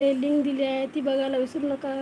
Link दिली आहे ती बघायला विसरू नका.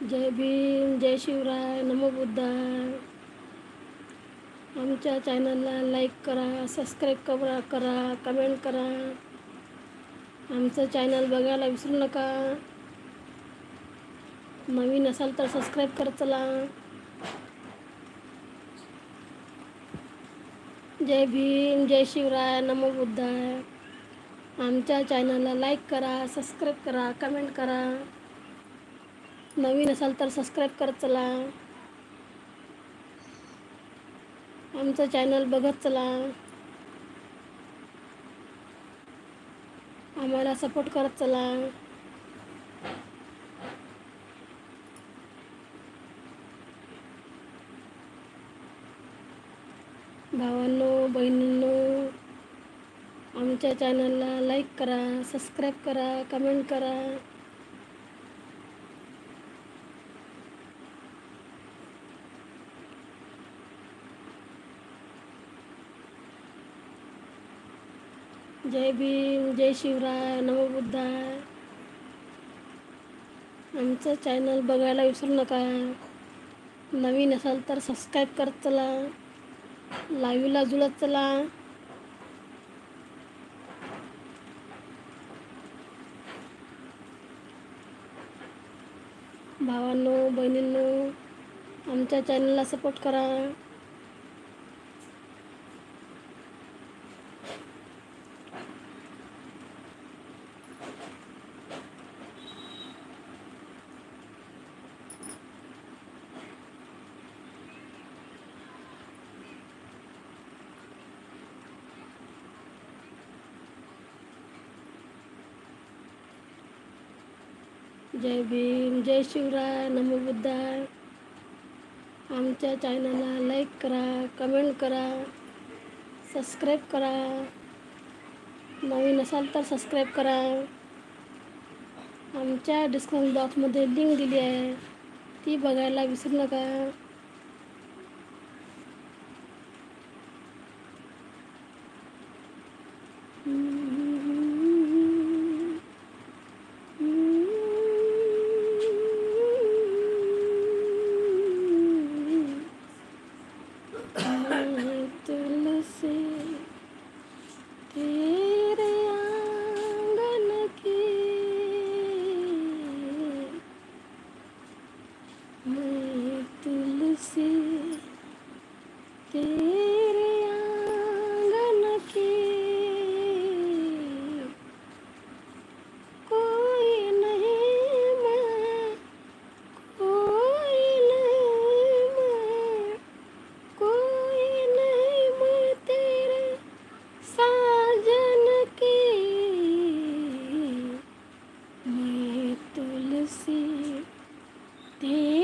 जय भीम, जय शिवराय, नमो बुद्धाय. आमच्या चॅनलला लाईक करा, सबस्क्राईब करा, कमेंट करा. आमचं चॅनल बघायला विसरू नका. नवीन असाल तर सबस्क्राईब करत चला. जय भीम, जय शिवराय, नमो बुद्धाय. आमच्या चॅनलला लाईक करा, सबस्क्राईब करा, कमेंट करा. नवीन असाल तर सबस्क्राईब करत चला. आमचं चॅनल बघत चला. आम्हाला सपोर्ट करत चला. भावांनो, बहिणींनो, आमच्या चॅनलला लाईक करा, सबस्क्राईब करा, कमेंट करा. जय भीम, जय शिवराय, नमो बुद्धाय. आमचं चॅनल बघायला विसरू नका. नवीन असाल तर सबस्क्राईब करत चला. लाईव्हला जुळत चला. भावांनो, बहिणींनो, आमच्या चॅनलला सपोर्ट करा. जय भीम, जय शिवराय, नमो बुद्धाय. आमच्या चॅनलला लाईक करा, कमेंट करा, सबस्क्राईब करा. नवीन असाल तर सबस्क्राईब करा. आमच्या डिस्क्रिप्शन बॉक्समध्ये लिंक दिली आहे ती बघायला विसरू नका. तुलसी तेरे आंगन की, मैं तुलसी तेरे आंगन की, कोई नहीं मैं, कोई नहीं मैं, कोई नहीं मैं तेरे साजन की, मैं तुलसी तेरे